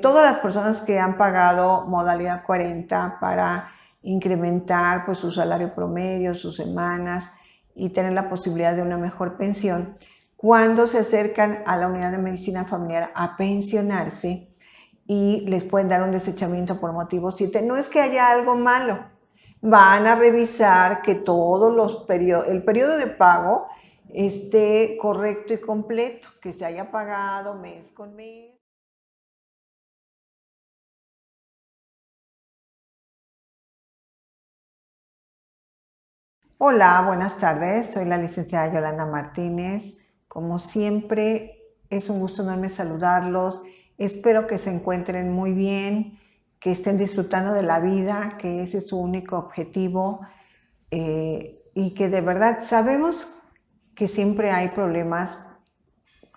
Todas las personas que han pagado modalidad 40 para incrementar pues, su salario promedio, sus semanas y tener la posibilidad de una mejor pensión, cuando se acercan a la unidad de medicina familiar a pensionarse y les pueden dar un desechamiento por motivo 7, no es que haya algo malo, van a revisar que todos el periodo de pago esté correcto y completo, que se haya pagado mes con mes. Hola, buenas tardes. Soy la licenciada Yolanda Martínez. Como siempre, es un gusto enorme saludarlos. Espero que se encuentren muy bien, que estén disfrutando de la vida, que ese es su único objetivo y que de verdad sabemos que siempre hay problemas.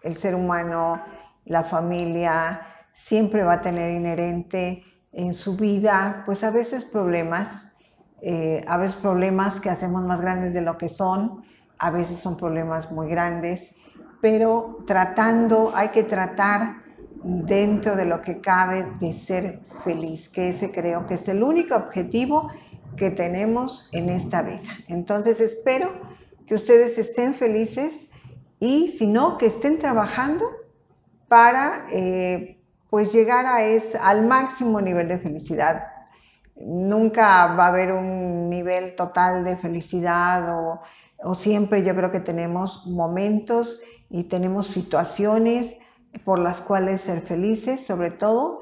El ser humano, la familia, siempre va a tener inherente en su vida, pues a veces problemas que hacemos más grandes de lo que son, a veces son problemas muy grandes, pero hay que tratar dentro de lo que cabe de ser feliz, que ese creo que es el único objetivo que tenemos en esta vida. Entonces espero que ustedes estén felices y si no, que estén trabajando para pues llegar al máximo nivel de felicidad. Nunca va a haber un nivel total de felicidad o siempre yo creo que tenemos momentos y tenemos situaciones por las cuales ser felices, sobre todo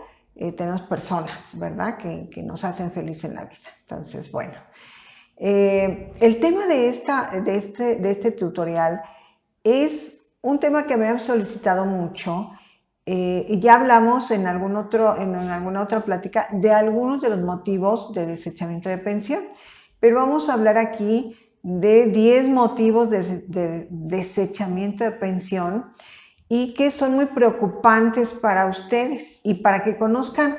tenemos personas, ¿verdad? Que nos hacen felices en la vida. Entonces, bueno, el tema de este tutorial es un tema que me han solicitado mucho y ya hablamos en alguna otra plática de algunos de los motivos de desechamiento de pensión, pero vamos a hablar aquí de 10 motivos de desechamiento de pensión y que son muy preocupantes para ustedes y para que conozcan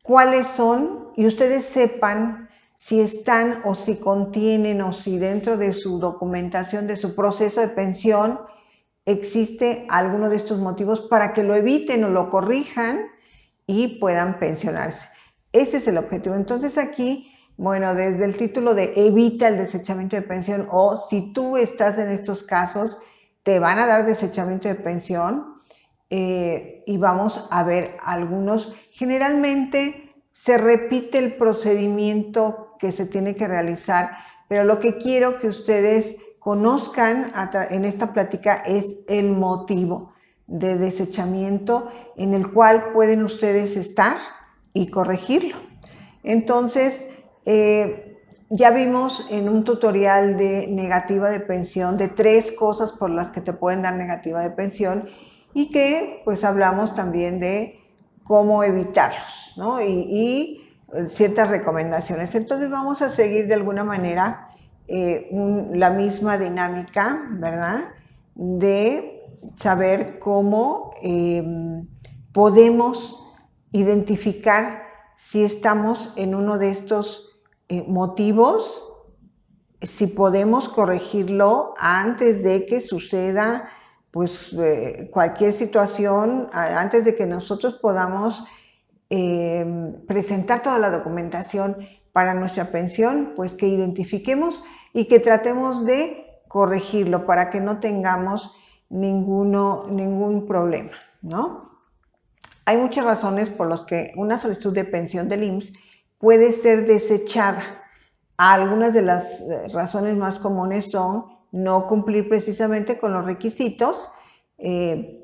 cuáles son y ustedes sepan si están o si contienen o si dentro de su documentación, de su proceso de pensión, existe alguno de estos motivos para que lo eviten o lo corrijan y puedan pensionarse. Ese es el objetivo. Entonces aquí, bueno, desde el título de evita el desechamiento de pensión o si tú estás en estos casos, te van a dar desechamiento de pensión y vamos a ver algunos. Generalmente se repite el procedimiento que se tiene que realizar, pero lo que quiero que ustedes conozcan en esta plática es el motivo de desechamiento en el cual pueden ustedes estar y corregirlo. Entonces, ya vimos en un tutorial de negativa de pensión de 3 cosas por las que te pueden dar negativa de pensión y que pues hablamos también de cómo evitarlos, ¿no? y ciertas recomendaciones. Entonces vamos a seguir de alguna manera la misma dinámica, ¿verdad? De saber cómo podemos identificar si estamos en uno de estos motivos, si podemos corregirlo antes de que suceda pues cualquier situación, antes de que nosotros podamos presentar toda la documentación para nuestra pensión, pues que identifiquemos y que tratemos de corregirlo para que no tengamos ningún problema, ¿no? Hay muchas razones por las que una solicitud de pensión del IMSS puede ser desechada. Algunas de las razones más comunes son no cumplir precisamente con los requisitos,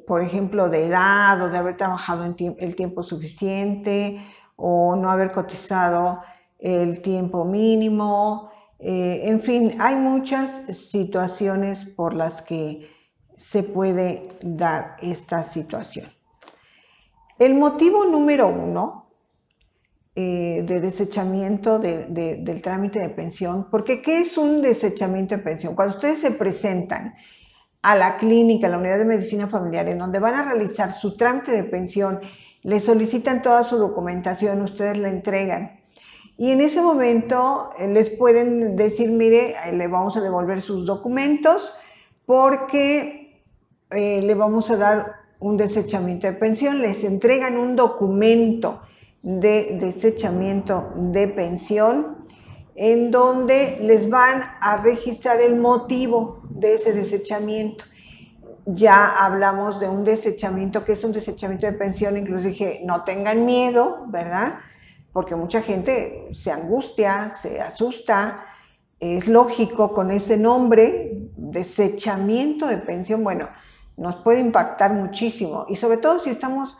por ejemplo, de edad o de haber trabajado el tiempo suficiente o no haber cotizado el tiempo mínimo. En fin, hay muchas situaciones por las que se puede dar esta situación. El motivo número 1 de desechamiento del trámite de pensión, porque ¿qué es un desechamiento de pensión? Cuando ustedes se presentan a la clínica, a la unidad de medicina familiar, en donde van a realizar su trámite de pensión, les solicitan toda su documentación, ustedes la entregan. Y en ese momento les pueden decir, mire, le vamos a devolver sus documentos porque le vamos a dar un desechamiento de pensión, les entregan un documento de desechamiento de pensión en donde les van a registrar el motivo de ese desechamiento. Ya hablamos de un desechamiento, que es un desechamiento de pensión, incluso dije, no tengan miedo, ¿verdad? Porque mucha gente se angustia, se asusta, es lógico con ese nombre, desechamiento de pensión, bueno, nos puede impactar muchísimo y sobre todo si estamos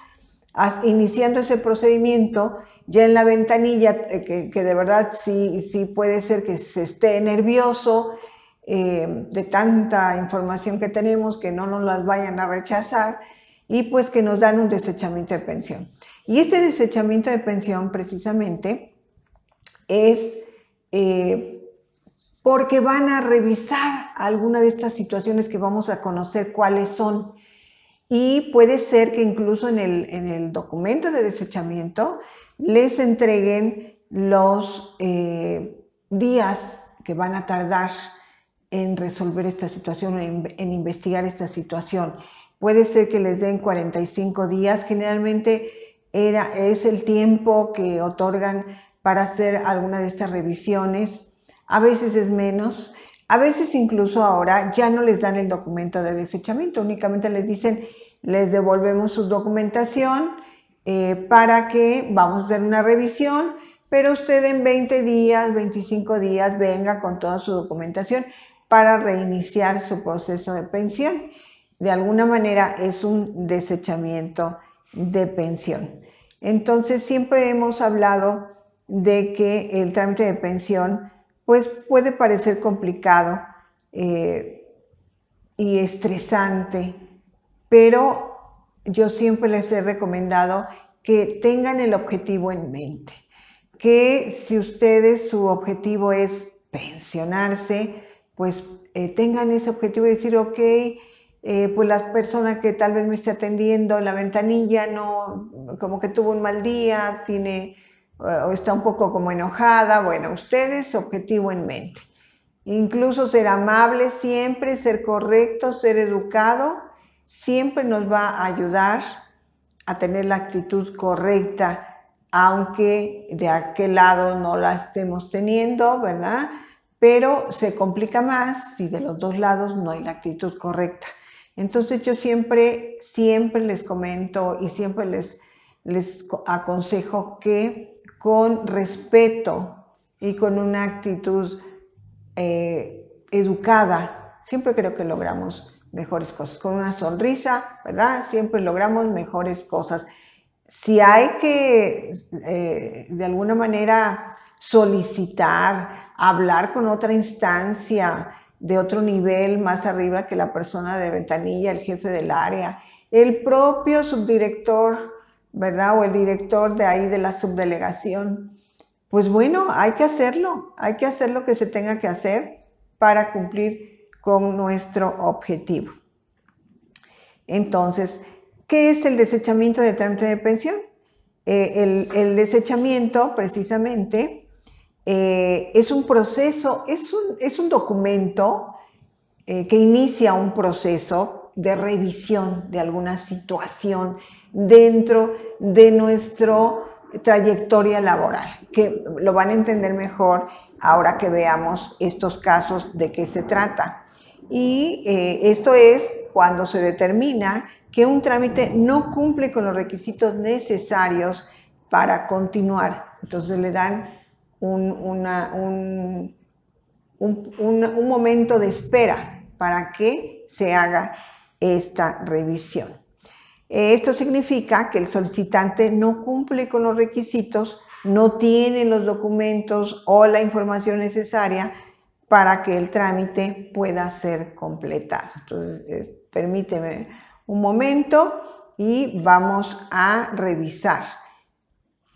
iniciando ese procedimiento ya en la ventanilla, que de verdad sí puede ser que se esté nervioso de tanta información que tenemos, que no nos las vayan a rechazar y pues que nos dan un desechamiento de pensión. Y este desechamiento de pensión precisamente es porque van a revisar alguna de estas situaciones que vamos a conocer cuáles son. Y puede ser que incluso en el documento de desechamiento les entreguen los días que van a tardar en resolver esta situación, en investigar esta situación. Puede ser que les den 45 días, generalmente es el tiempo que otorgan para hacer alguna de estas revisiones. A veces es menos, a veces incluso ahora ya no les dan el documento de desechamiento, únicamente les dicen, les devolvemos su documentación para que vamos a hacer una revisión, pero usted en 20 días, 25 días venga con toda su documentación para reiniciar su proceso de pensión. De alguna manera es un desechamiento de pensión. Entonces siempre hemos hablado de que el trámite de pensión pues puede parecer complicado y estresante, pero yo siempre les he recomendado que tengan el objetivo en mente, que si ustedes su objetivo es pensionarse, pues tengan ese objetivo de decir, ok, pues la persona que tal vez me esté atendiendo en la ventanilla no, como que tuvo un mal día, o está un poco como enojada, bueno, ustedes objetivo en mente. Incluso ser amable siempre, ser correcto, ser educado, siempre nos va a ayudar a tener la actitud correcta, aunque de aquel lado no la estemos teniendo, ¿verdad? Pero se complica más si de los dos lados no hay la actitud correcta. Entonces yo siempre les comento y siempre les aconsejo que con respeto y con una actitud educada, siempre creo que logramos mejores cosas. Con una sonrisa, ¿verdad? Siempre logramos mejores cosas. Si hay que, de alguna manera, solicitar, hablar con otra instancia de otro nivel más arriba que la persona de ventanilla, el jefe del área, el propio subdirector, ¿verdad? O el director de ahí de la subdelegación. Pues bueno, hay que hacer lo que se tenga que hacer para cumplir con nuestro objetivo. Entonces, ¿qué es el desechamiento de trámite de pensión? El desechamiento, precisamente, es un proceso, es un documento que inicia un proceso de revisión de alguna situación dentro de nuestra trayectoria laboral, que lo van a entender mejor ahora que veamos estos casos de qué se trata. Y esto es cuando se determina que un trámite no cumple con los requisitos necesarios para continuar. Entonces le dan un momento de espera para que se haga esta revisión. Esto significa que el solicitante no cumple con los requisitos, no tiene los documentos o la información necesaria para que el trámite pueda ser completado. Entonces, permíteme un momento y vamos a revisar.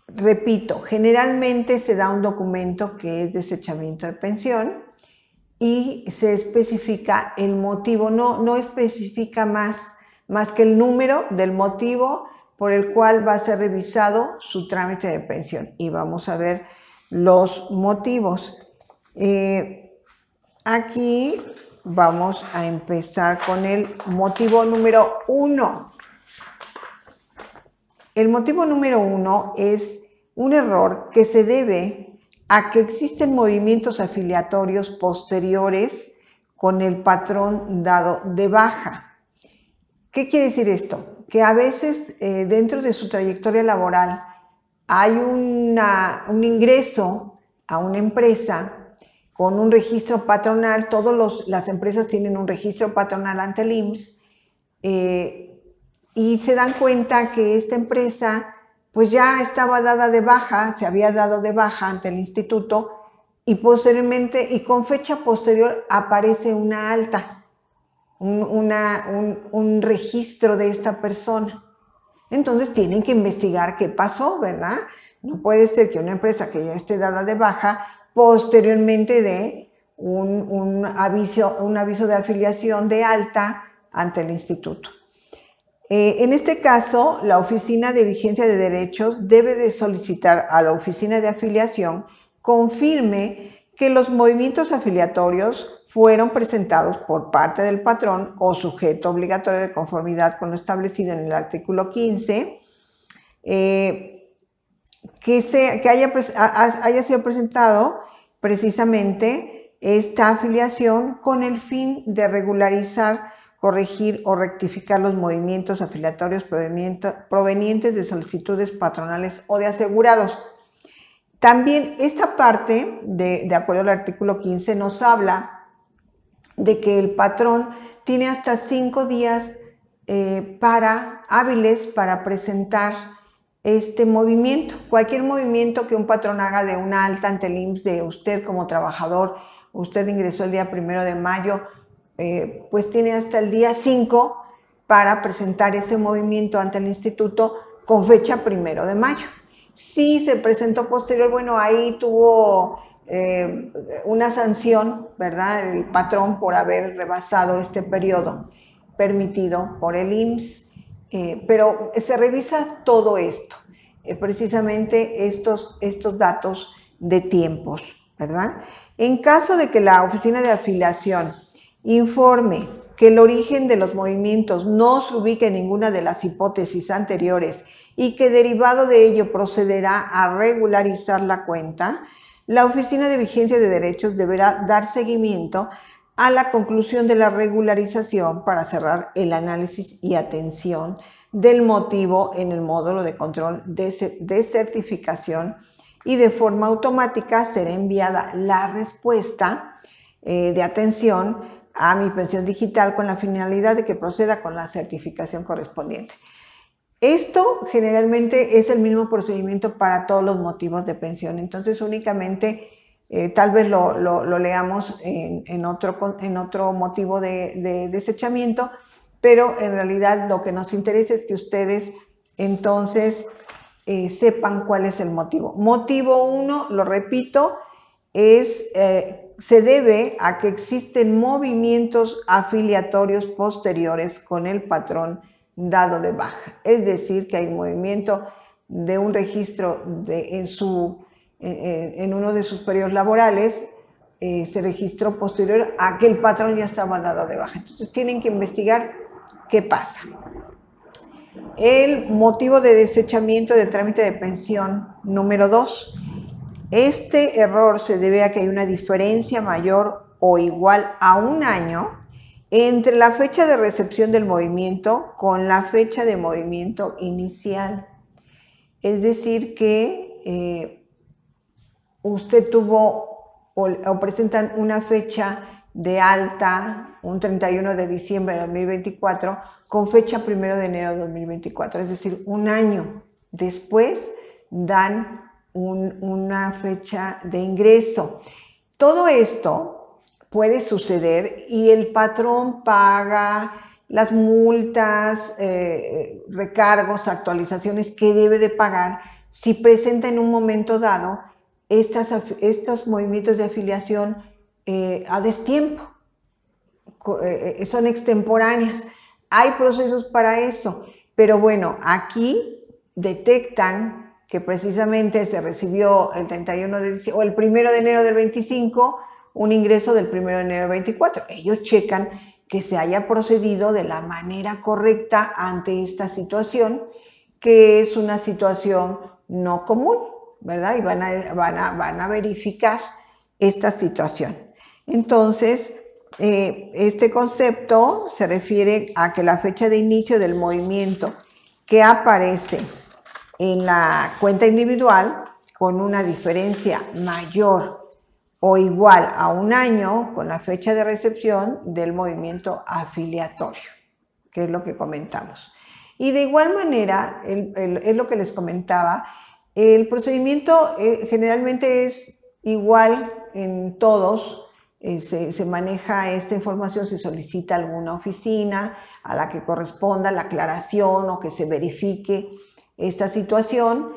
Repito, generalmente se da un documento que es desechamiento de pensión y se especifica el motivo, no especifica más que el número del motivo por el cual va a ser revisado su trámite de pensión. Y vamos a ver los motivos. Aquí vamos a empezar con el motivo número 1. El motivo número 1 es un error que se debe a que existen movimientos afiliatorios posteriores con el patrón dado de baja. ¿Qué quiere decir esto? Que a veces dentro de su trayectoria laboral hay un ingreso a una empresa con un registro patronal. Todas las empresas tienen un registro patronal ante el IMSS, y se dan cuenta que esta empresa pues ya estaba dada de baja, se había dado de baja ante el instituto, y posteriormente y con fecha posterior aparece una alta, un registro de esta persona. Entonces tienen que investigar qué pasó, ¿verdad? No puede ser que una empresa que ya esté dada de baja posteriormente dé un aviso de afiliación de alta ante el instituto. En este caso, la Oficina de Vigencia de Derechos debe de solicitar a la Oficina de Afiliación confirme que los movimientos afiliatorios fueron presentados por parte del patrón o sujeto obligatorio de conformidad con lo establecido en el artículo 15, que haya sido presentado precisamente esta afiliación con el fin de regularizar, corregir o rectificar los movimientos afiliatorios provenientes de solicitudes patronales o de asegurados. También esta parte, de acuerdo al artículo 15, nos habla de que el patrón tiene hasta 5 días hábiles para presentar este movimiento. Cualquier movimiento que un patrón haga de una alta ante el IMSS de usted como trabajador, usted ingresó el día 1 de mayo, pues tiene hasta el día 5 para presentar ese movimiento ante el instituto con fecha 1 de mayo. Si se presentó posterior, bueno, ahí tuvo una sanción, ¿verdad? El patrón por haber rebasado este periodo permitido por el IMSS, pero se revisa todo esto, precisamente estos datos de tiempos, ¿verdad? En caso de que la Oficina de Afiliación informe que el origen de los movimientos no se ubique en ninguna de las hipótesis anteriores y que derivado de ello procederá a regularizar la cuenta, la Oficina de Vigencia de Derechos deberá dar seguimiento a la conclusión de la regularización para cerrar el análisis y atención del motivo en el módulo de control de certificación, y de forma automática será enviada la respuesta de atención a Mi Pensión Digital con la finalidad de que proceda con la certificación correspondiente. Esto generalmente es el mismo procedimiento para todos los motivos de pensión, entonces únicamente tal vez lo leamos en otro motivo de desechamiento, pero en realidad lo que nos interesa es que ustedes entonces sepan cuál es el motivo. Motivo 1, lo repito, se debe a que existen movimientos afiliatorios posteriores con el patrón dado de baja. Es decir, que hay movimiento de un registro en uno de sus periodos laborales, se registró posterior a que el patrón ya estaba dado de baja. Entonces tienen que investigar qué pasa. El motivo de desechamiento del trámite de pensión número 2. Este error se debe a que hay una diferencia mayor o igual a 1 año entre la fecha de recepción del movimiento con la fecha de movimiento inicial. Es decir, que usted tuvo o presentan una fecha de alta, un 31 de diciembre de 2024, con fecha 1 de enero de 2024, es decir, 1 año después dan una fecha de ingreso. Todo esto puede suceder y el patrón paga las multas, recargos, actualizaciones que debe de pagar si presenta en un momento dado estos movimientos de afiliación a destiempo, son extemporáneas. Hay procesos para eso, pero bueno, aquí detectan que precisamente se recibió el 31 de diciembre o el 1 de enero del 25 un ingreso del 1 de enero del 24. Ellos checan que se haya procedido de la manera correcta ante esta situación, que es una situación no común, ¿verdad? Y van a verificar esta situación. Entonces, este concepto se refiere a que la fecha de inicio del movimiento que aparece en la cuenta individual con una diferencia mayor o igual a un año con la fecha de recepción del movimiento afiliatorio, que es lo que comentamos. Y de igual manera, es lo que les comentaba, el procedimiento generalmente es igual en todos. Se maneja esta información, se solicita a alguna oficina a la que corresponda la aclaración o que se verifique esta situación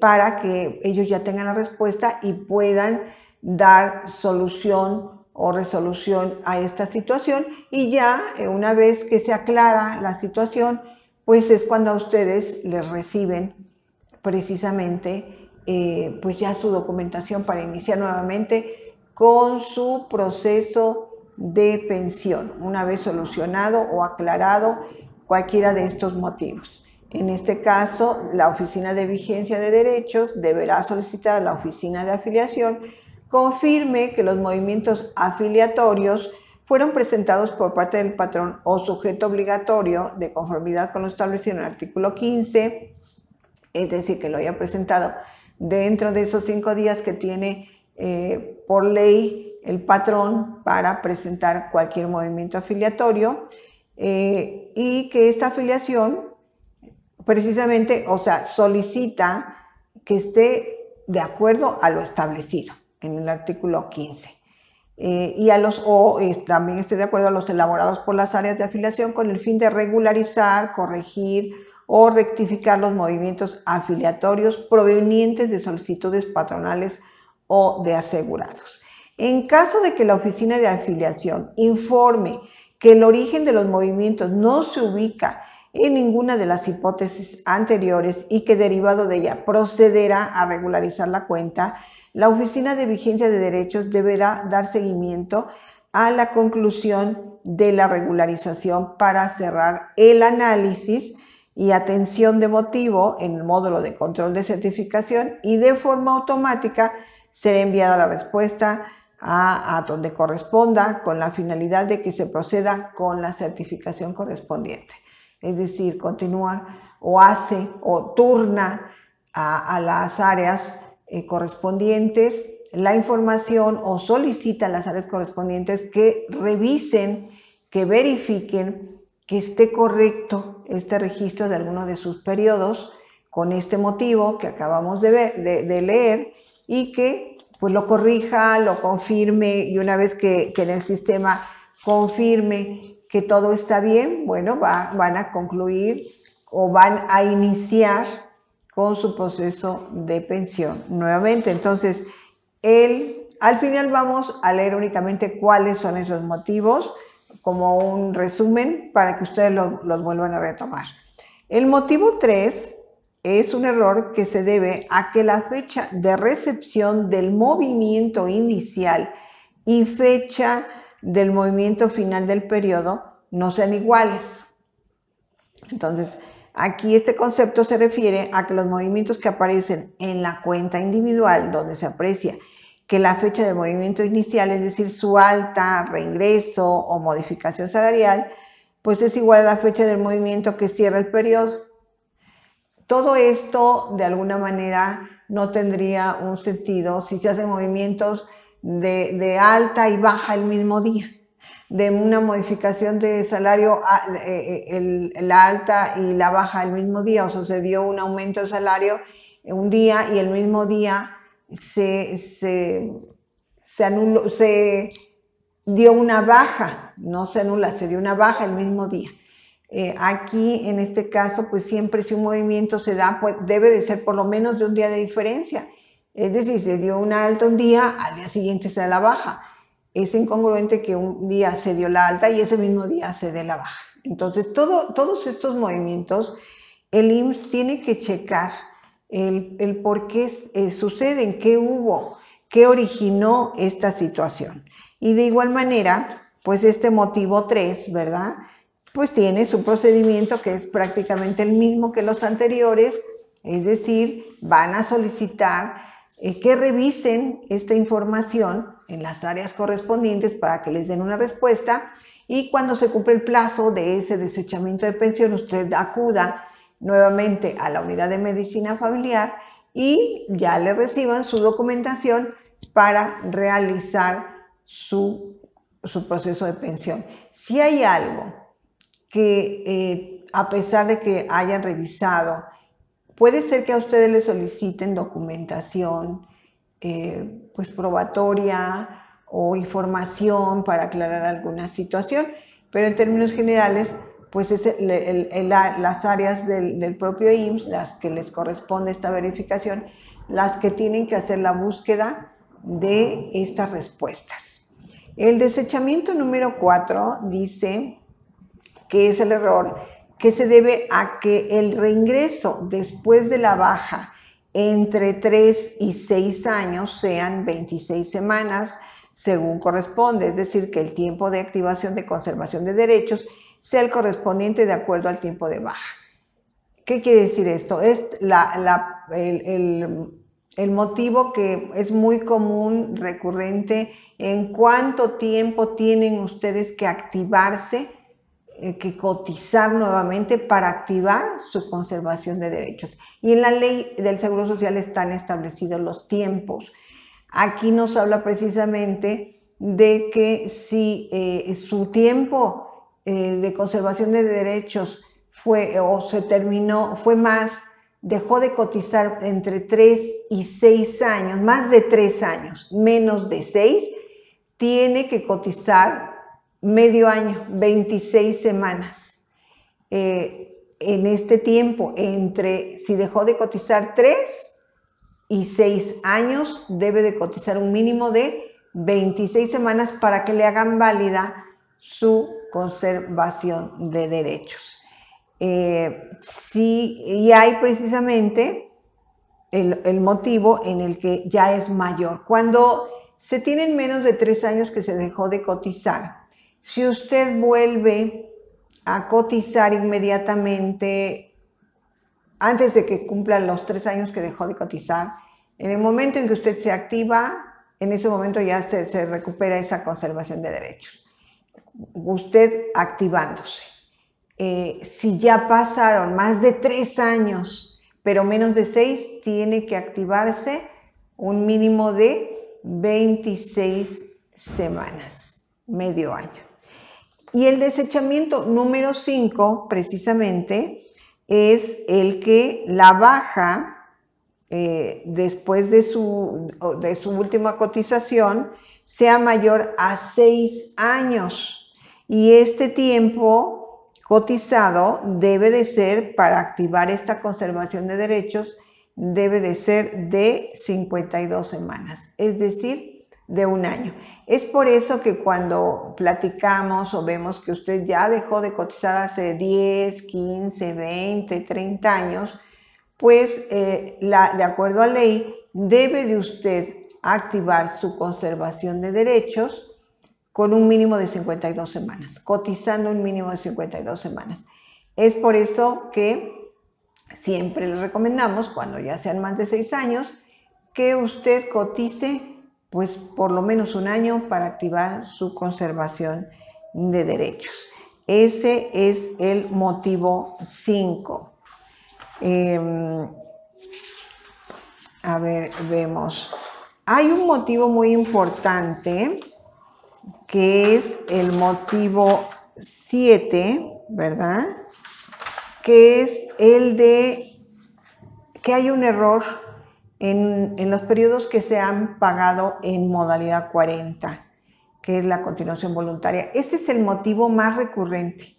para que ellos ya tengan la respuesta y puedan dar solución o resolución a esta situación, y ya una vez que se aclara la situación, pues es cuando a ustedes les reciben precisamente pues ya su documentación para iniciar nuevamente con su proceso de pensión, una vez solucionado o aclarado cualquiera de estos motivos. En este caso, la Oficina de Vigencia de Derechos deberá solicitar a la Oficina de Afiliación confirme que los movimientos afiliatorios fueron presentados por parte del patrón o sujeto obligatorio de conformidad con lo establecido en el artículo 15, es decir, que lo haya presentado dentro de esos 5 días que tiene por ley el patrón para presentar cualquier movimiento afiliatorio, y que esta afiliación precisamente, o sea, solicita que esté de acuerdo a lo establecido en el artículo 15. Y también esté de acuerdo a los elaborados por las áreas de afiliación con el fin de regularizar, corregir o rectificar los movimientos afiliatorios provenientes de solicitudes patronales o de asegurados. En caso de que la oficina de afiliación informe que el origen de los movimientos no se ubica en ninguna de las hipótesis anteriores y que derivado de ella procederá a regularizar la cuenta, la Oficina de Vigencia de Derechos deberá dar seguimiento a la conclusión de la regularización para cerrar el análisis y atención de motivo en el módulo de control de certificación, y de forma automática será enviada la respuesta a donde corresponda con la finalidad de que se proceda con la certificación correspondiente. Es decir, continúa o hace o turna a las áreas correspondientes la información o solicita a las áreas correspondientes que revisen, que verifiquen que esté correcto este registro de alguno de sus periodos con este motivo que acabamos de leer, y que pues lo corrija, lo confirme, y una vez que en el sistema confirme que todo está bien, bueno, van a concluir o van a iniciar con su proceso de pensión nuevamente. Entonces, al final vamos a leer únicamente cuáles son esos motivos, como un resumen para que ustedes los vuelvan a retomar. El motivo 3 es un error que se debe a que la fecha de recepción del movimiento inicial y fecha del movimiento final del periodo no sean iguales. Entonces, aquí este concepto se refiere a que los movimientos que aparecen en la cuenta individual, donde se aprecia que la fecha de movimiento inicial, es decir, su alta, reingreso o modificación salarial, pues es igual a la fecha del movimiento que cierra el periodo. Todo esto, de alguna manera, no tendría un sentido si se hacen movimientos de alta y baja el mismo día, de una modificación de salario, la alta y la baja el mismo día, o sea, se dio un aumento de salario un día y el mismo día se anuló, se dio una baja, no se anula, se dio una baja el mismo día. Aquí, en este caso, pues siempre si un movimiento se da, pues debe de ser por lo menos de un día de diferencia. Es decir, se dio una alta un día, al día siguiente se da la baja. Es incongruente que un día se dio la alta y ese mismo día se dé la baja. Entonces, todos estos movimientos, el IMSS tiene que checar el por qué suceden, qué hubo, qué originó esta situación. Y de igual manera, pues este motivo 3, ¿verdad?, pues tiene su procedimiento que es prácticamente el mismo que los anteriores, es decir, van a solicitar que revisen esta información en las áreas correspondientes para que les den una respuesta, y cuando se cumple el plazo de ese desechamiento de pensión, usted acuda nuevamente a la unidad de medicina familiar y ya le reciban su documentación para realizar su proceso de pensión. Si hay algo que a pesar de que hayan revisado, puede ser que a ustedes les soliciten documentación pues probatoria o información para aclarar alguna situación, pero en términos generales pues es las áreas del propio IMSS las que les corresponde esta verificación, las que tienen que hacer la búsqueda de estas respuestas. El desechamiento número 4 dice que es el error que se debe a que el reingreso después de la baja entre 3 y 6 años sean 26 semanas según corresponde, es decir, que el tiempo de activación de conservación de derechos sea el correspondiente de acuerdo al tiempo de baja. ¿Qué quiere decir esto? Es el motivo que es muy común, recurrente, en cuánto tiempo tienen ustedes que activarse, que cotizar nuevamente para activar su conservación de derechos. Y en la ley del Seguro Social están establecidos los tiempos. Aquí nos habla precisamente de que si su tiempo de conservación de derechos fue o se terminó, fue más, dejó de cotizar entre 3 y 6 años, más de 3 años, menos de 6, tiene que cotizar medio año, 26 semanas. En este tiempo, si dejó de cotizar 3 y 6 años, debe de cotizar un mínimo de 26 semanas para que le hagan válida su conservación de derechos. Y hay precisamente el motivo en el que ya es mayor. Cuando se tienen menos de 3 años que se dejó de cotizar, si usted vuelve a cotizar inmediatamente antes de que cumplan los 3 años que dejó de cotizar, en el momento en que usted se activa, en ese momento ya se recupera esa conservación de derechos. Usted activándose. Si ya pasaron más de 3 años, pero menos de 6, tiene que activarse un mínimo de 26 semanas, medio año. Y el desechamiento número 5, precisamente, es el que la baja después de su última cotización sea mayor a 6 años. Y este tiempo cotizado debe de ser, para activar esta conservación de derechos, debe de ser de 52 semanas, es decir, de un año. Es por eso que cuando platicamos o vemos que usted ya dejó de cotizar hace 10, 15, 20, 30 años, pues de acuerdo a ley debe de usted activar su conservación de derechos con un mínimo de 52 semanas, cotizando un mínimo de 52 semanas. Es por eso que siempre les recomendamos, cuando ya sean más de 6 años, que usted cotice pues por lo menos un año para activar su conservación de derechos. Ese es el motivo 5. A ver, vemos. Hay un motivo muy importante que es el motivo 7, ¿verdad? Que es el de que hay un error en los periodos que se han pagado en modalidad 40, que es la continuación voluntaria. Ese es el motivo más recurrente.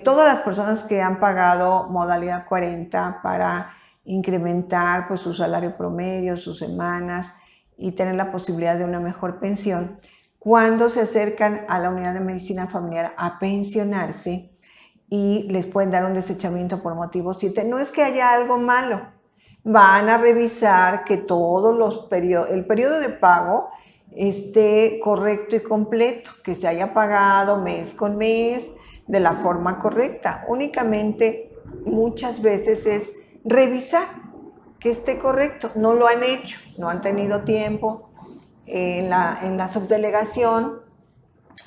Todas las personas que han pagado modalidad 40 para incrementar pues, su salario promedio, sus semanas y tener la posibilidad de una mejor pensión, cuando se acercan a la unidad de medicina familiar a pensionarse y les pueden dar un desechamiento por motivo 7, no es que haya algo malo. Van a revisar que todos el periodo de pago esté correcto y completo, que se haya pagado mes con mes, de la forma correcta. Únicamente muchas veces es revisar que esté correcto. No lo han hecho, no han tenido tiempo. En la subdelegación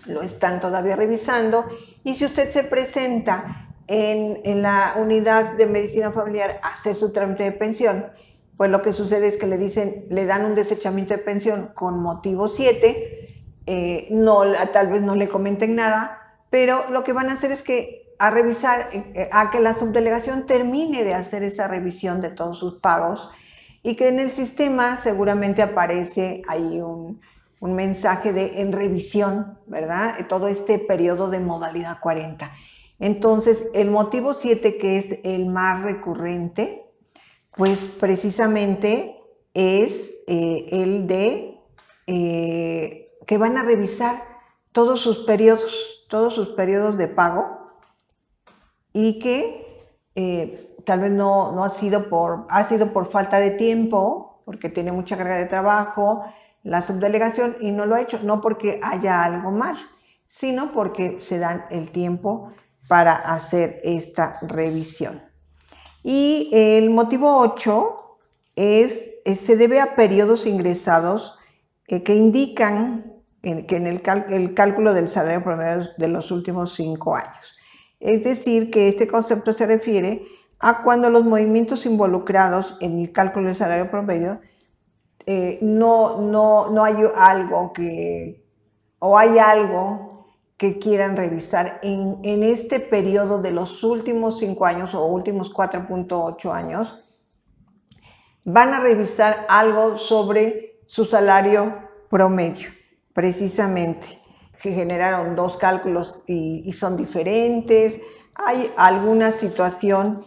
lo están todavía revisando, y si usted se presenta en la unidad de medicina familiar a hacer su trámite de pensión, pues lo que sucede es que le dan un desechamiento de pensión con motivo 7, tal vez no le comenten nada, pero lo que van a hacer es que a revisar, a que la subdelegación termine de hacer esa revisión de todos sus pagos, y que en el sistema seguramente aparece ahí un mensaje de en revisión, ¿verdad? Todo este periodo de modalidad 40. Entonces, el motivo 7, que es el más recurrente, pues precisamente es el de que van a revisar todos sus periodos de pago, y que tal vez no ha sido por falta de tiempo, porque tiene mucha carga de trabajo la subdelegación y no lo ha hecho, no porque haya algo mal, sino porque se dan el tiempo para hacer esta revisión. Y el motivo 8 se debe a periodos ingresados que indican que en el cálculo del salario promedio de los últimos 5 años. Es decir, que este concepto se refiere a cuando los movimientos involucrados en el cálculo del salario promedio no hay algo hay algo que quieran revisar en este periodo de los últimos 5 años o últimos 4.8 años. Van a revisar algo sobre su salario promedio, precisamente, que generaron 2 cálculos y son diferentes. Hay alguna situación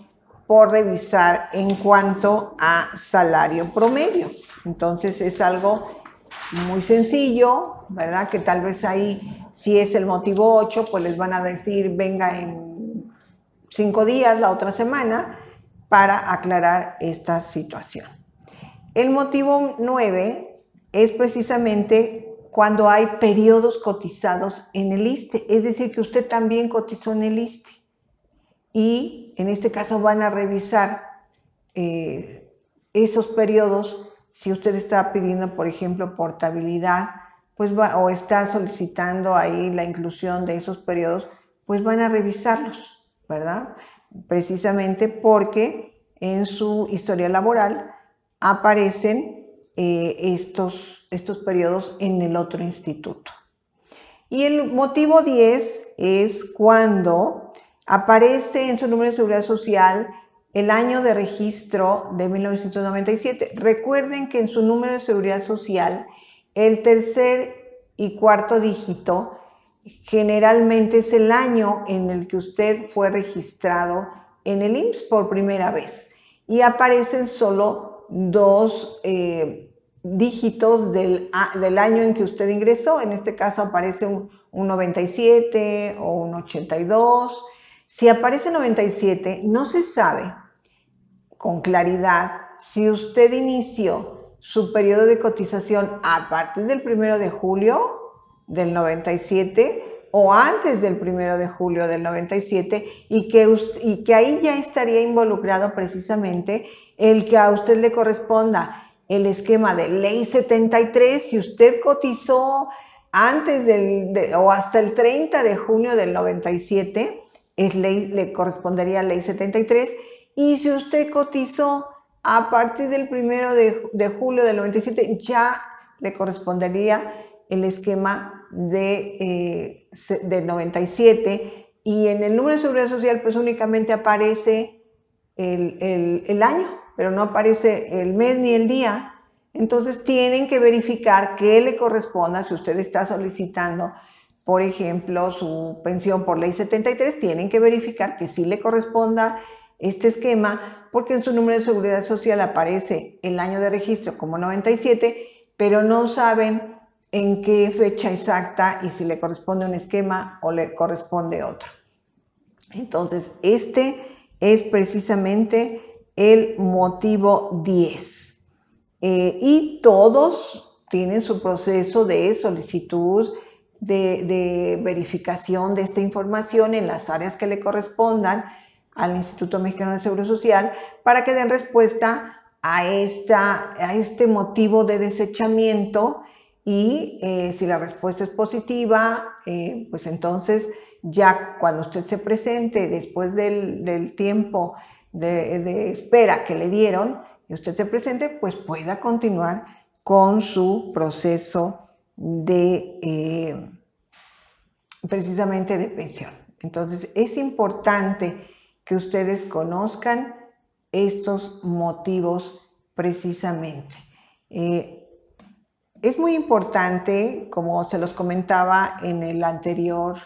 por revisar en cuanto a salario promedio. Entonces es algo muy sencillo, ¿verdad? Que tal vez ahí, si es el motivo 8, pues les van a decir venga en 5 días, la otra semana, para aclarar esta situación. El motivo 9 es precisamente cuando hay periodos cotizados en el ISSSTE, es decir, que usted también cotizó en el ISSSTE. Y en este caso van a revisar esos periodos. Si usted está pidiendo, por ejemplo, portabilidad, pues o está solicitando ahí la inclusión de esos periodos, pues van a revisarlos, ¿verdad? Precisamente porque en su historia laboral aparecen estos periodos en el otro instituto. Y el motivo 10 es cuando aparece en su número de seguridad social el año de registro de 1997. Recuerden que en su número de seguridad social el tercer y cuarto dígito generalmente es el año en el que usted fue registrado en el IMSS por primera vez, y aparecen solo 2 dígitos del año en que usted ingresó. En este caso aparece un 97 o un 82. Si aparece 97, no se sabe con claridad si usted inició su periodo de cotización a partir del 1 de julio del 97 o antes del 1 de julio del 97, y que ahí ya estaría involucrado precisamente el que a usted le corresponda el esquema de ley 73, si usted cotizó antes o hasta el 30 de junio del 97, le correspondería ley 73, y si usted cotizó a partir del 1 de julio del 97, ya le correspondería el esquema del 97, y en el número de seguridad social pues únicamente aparece el año, pero no aparece el mes ni el día. Entonces tienen que verificar qué le corresponda. Si usted está solicitando, por ejemplo, su pensión por ley 73, tienen que verificar que sí le corresponda este esquema, porque en su número de seguridad social aparece el año de registro como 97, pero no saben en qué fecha exacta y si le corresponde un esquema o le corresponde otro. Entonces, este es precisamente el motivo 10. Y todos tienen su proceso de solicitud de verificación de esta información en las áreas que le correspondan al Instituto Mexicano del Seguro Social para que den respuesta a este motivo de desechamiento y si la respuesta es positiva, pues entonces ya cuando usted se presente después del tiempo de espera que le dieron y usted se presente, pues pueda continuar con su proceso de precisamente de pensión. Entonces es importante que ustedes conozcan estos motivos precisamente. Es muy importante, como se los comentaba en el anterior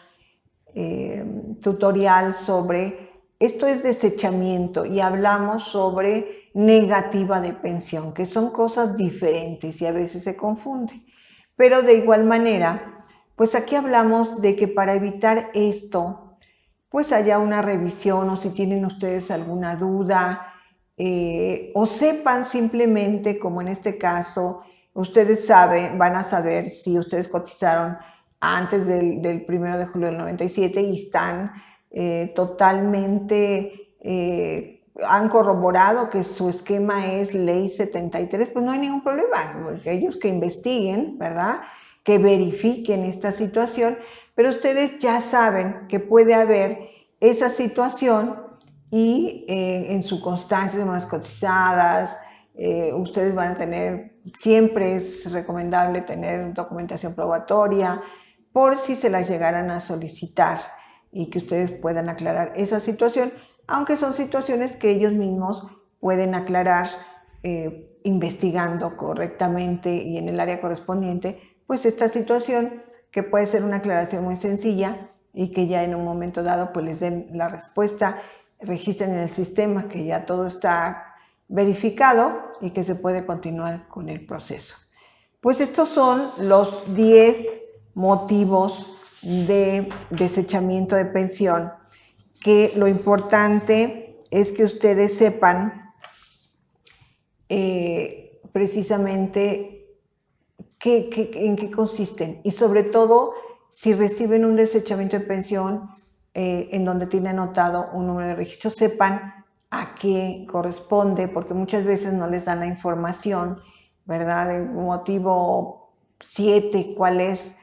tutorial sobre esto es desechamiento y hablamos sobre negativa de pensión, que son cosas diferentes y a veces se confunden. Pero de igual manera, pues aquí hablamos de que para evitar esto, pues haya una revisión o si tienen ustedes alguna duda o sepan simplemente, como en este caso, ustedes van a saber si ustedes cotizaron antes del 1 de julio del 97 y están totalmente, han corroborado que su esquema es ley 73, pues no hay ningún problema. Ellos que investiguen, ¿verdad? Que verifiquen esta situación, pero ustedes ya saben que puede haber esa situación y en su constancia de semanas cotizadas, ustedes van a tener, siempre es recomendable tener documentación probatoria por si se las llegaran a solicitar y que ustedes puedan aclarar esa situación, aunque son situaciones que ellos mismos pueden aclarar investigando correctamente y en el área correspondiente, pues esta situación que puede ser una aclaración muy sencilla y que ya en un momento dado pues les den la respuesta, registren en el sistema que ya todo está verificado y que se puede continuar con el proceso. Pues estos son los 10 motivos de desechamiento de pensión, que lo importante es que ustedes sepan precisamente en qué consisten y sobre todo si reciben un desechamiento de pensión en donde tiene anotado un número de registro, sepan a qué corresponde, porque muchas veces no les dan la información, ¿verdad? De motivo 7, ¿cuál es?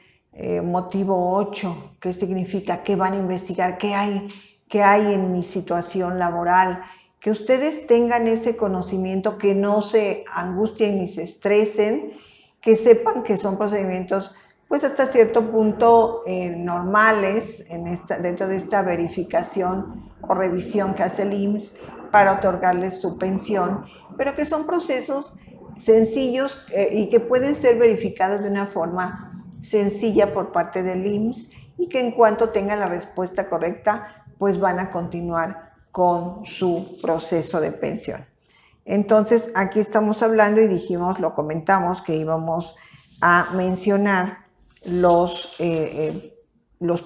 Motivo 8, ¿qué significa? ¿Qué van a investigar? ¿Qué hay en mi situación laboral? Que ustedes tengan ese conocimiento, que no se angustien ni se estresen, que sepan que son procedimientos pues hasta cierto punto normales dentro de esta verificación o revisión que hace el IMSS para otorgarles su pensión, pero que son procesos sencillos y que pueden ser verificados de una forma sencilla por parte del IMSS y que en cuanto tengan la respuesta correcta, pues van a continuar con su proceso de pensión. Entonces, aquí estamos hablando y lo comentamos que íbamos a mencionar los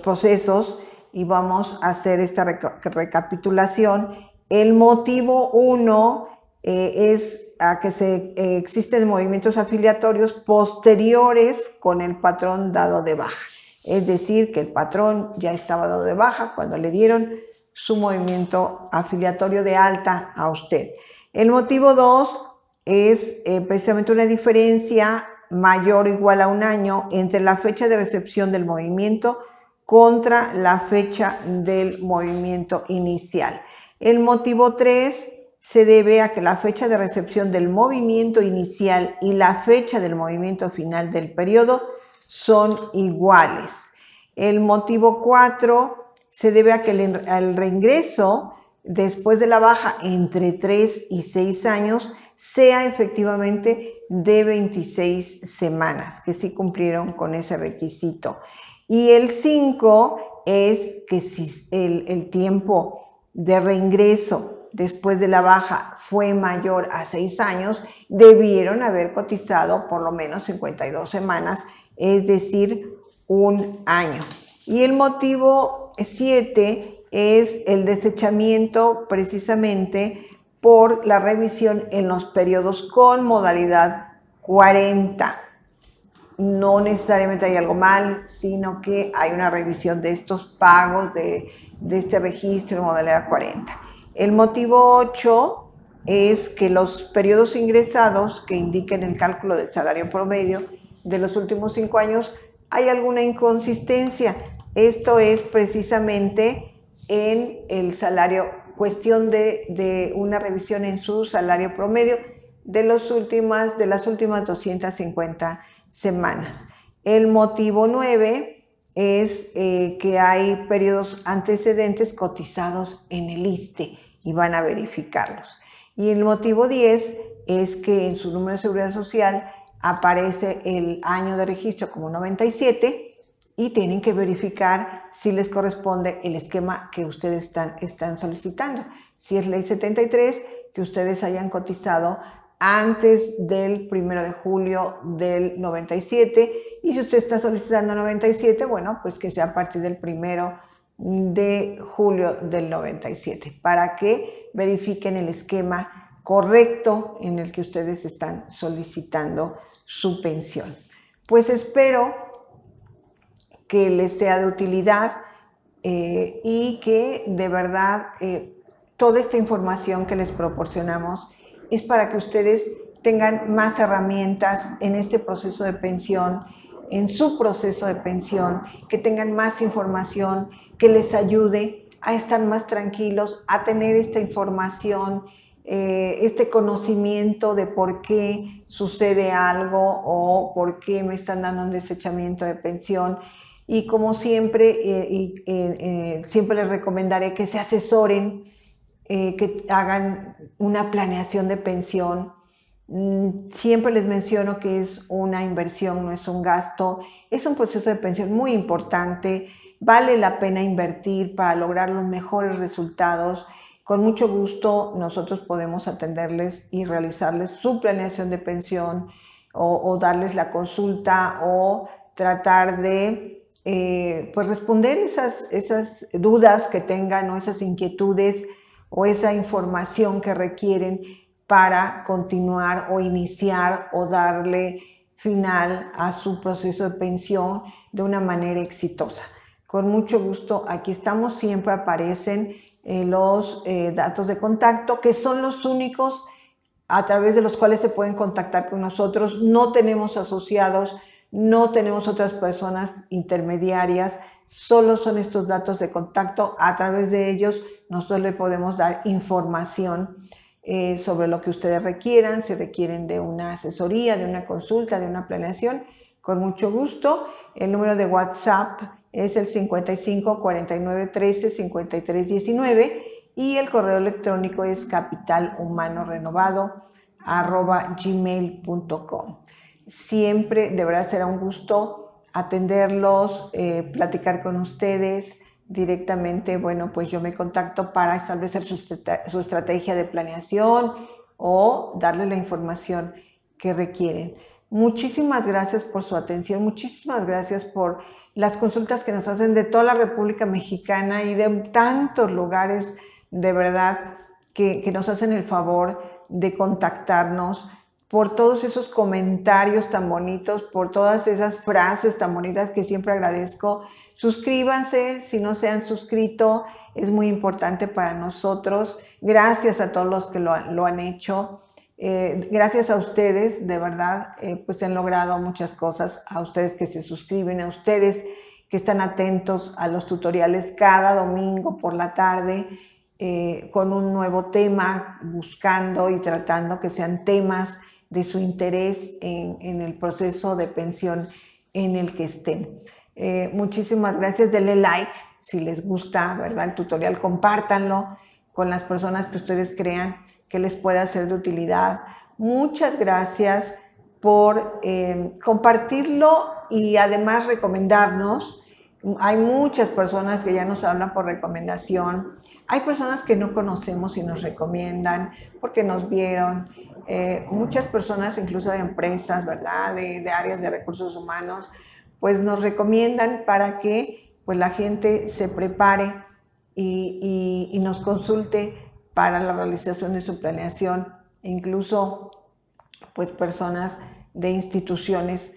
procesos y vamos a hacer esta recapitulación. El motivo 1 es a que existen movimientos afiliatorios posteriores con el patrón dado de baja. Es decir, que el patrón ya estaba dado de baja cuando le dieron su movimiento afiliatorio de alta a usted. El motivo 2 es precisamente una diferencia mayor o igual a un año entre la fecha de recepción del movimiento contra la fecha del movimiento inicial. El motivo 3 se debe a que la fecha de recepción del movimiento inicial y la fecha del movimiento final del periodo son iguales. El motivo 4 se debe a que el reingreso después de la baja entre 3 y 6 años sea efectivamente de 26 semanas, que sí cumplieron con ese requisito. Y el 5 es que si el tiempo de reingreso después de la baja fue mayor a 6 años, debieron haber cotizado por lo menos 52 semanas, es decir, un año. Y el motivo 7 es el desechamiento precisamente por la revisión en los periodos con modalidad 40. no necesariamente hay algo mal, sino que hay una revisión de estos pagos, de este registro de modalidad 40. El motivo 8 es que los periodos ingresados que indiquen el cálculo del salario promedio de los últimos 5 años hay alguna inconsistencia. Esto es precisamente en el salario, cuestión de una revisión en su salario promedio de las últimas 250 semanas. El motivo 9 es que hay periodos antecedentes cotizados en el ISSSTE y van a verificarlos. Y el motivo 10 es que en su número de seguridad social aparece el año de registro como 97 y tienen que verificar si les corresponde el esquema que ustedes están solicitando. Si es ley 73, que ustedes hayan cotizado antes del 1 de julio del 97, y si usted está solicitando 97, bueno, pues que sea a partir del 1 de julio del 97, para que verifiquen el esquema correcto en el que ustedes están solicitando su pensión. Pues espero que les sea de utilidad y que de verdad toda esta información que les proporcionamos es para que ustedes tengan más herramientas en este proceso de pensión, en su proceso de pensión, que tengan más información que les ayude a estar más tranquilos, a tener esta información, este conocimiento de por qué sucede algo o por qué me están dando un desechamiento de pensión. Y como siempre, siempre les recomendaré que se asesoren, que hagan una planeación de pensión. Siempre les menciono que es una inversión, no es un gasto. Es un proceso de pensión muy importante. Vale la pena invertir para lograr los mejores resultados. Con mucho gusto nosotros podemos atenderles y realizarles su planeación de pensión o darles la consulta o tratar de pues responder esas dudas que tengan o esas inquietudes o esa información que requieren para continuar o iniciar o darle final a su proceso de pensión de una manera exitosa. Con mucho gusto, aquí estamos, siempre aparecen los datos de contacto, que son los únicos a través de los cuales se pueden contactar con nosotros. No tenemos asociados, no tenemos otras personas intermediarias, solo son estos datos de contacto. A través de ellos nosotros le podemos dar información sobre lo que ustedes requieran, si requieren de una asesoría, de una consulta, de una planeación, con mucho gusto. El número de WhatsApp es el 55 49 13 53 19 y el correo electrónico es capitalhumanorenovado@gmail.com. Siempre de verdad será un gusto atenderlos, platicar con ustedes directamente. Bueno, pues yo me contacto para establecer su estrategia de planeación o darle la información que requieren. Muchísimas gracias por su atención, muchísimas gracias por las consultas que nos hacen de toda la República Mexicana y de tantos lugares, de verdad, que nos hacen el favor de contactarnos, por todos esos comentarios tan bonitos, por todas esas frases tan bonitas que siempre agradezco. Suscríbanse si no se han suscrito, es muy importante para nosotros. Gracias a todos los que lo han hecho. Gracias a ustedes, de verdad, pues han logrado muchas cosas. A ustedes que se suscriben, a ustedes que están atentos a los tutoriales cada domingo por la tarde, con un nuevo tema, buscando y tratando que sean temas de su interés en el proceso de pensión en el que estén. Muchísimas gracias, denle like si les gusta, ¿verdad? El tutorial, compártanlo con las personas que ustedes crean que les pueda ser de utilidad. Muchas gracias por compartirlo y además recomendarnos. Hay muchas personas que ya nos hablan por recomendación. Hay personas que no conocemos y nos recomiendan porque nos vieron. Muchas personas, incluso de empresas, ¿verdad? De áreas de recursos humanos, pues nos recomiendan para que pues, la gente se prepare y nos consulte para la realización de su planeación. Incluso pues personas de instituciones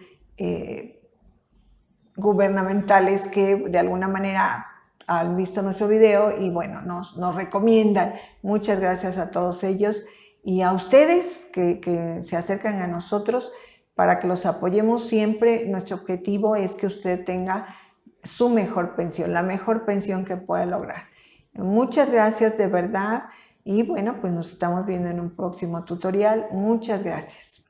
gubernamentales que de alguna manera han visto nuestro video y bueno, nos recomiendan. Muchas gracias a todos ellos y a ustedes que se acercan a nosotros para que los apoyemos siempre. Nuestro objetivo es que usted tenga su mejor pensión, la mejor pensión que pueda lograr. Muchas gracias de verdad y bueno, pues nos estamos viendo en un próximo tutorial. Muchas gracias.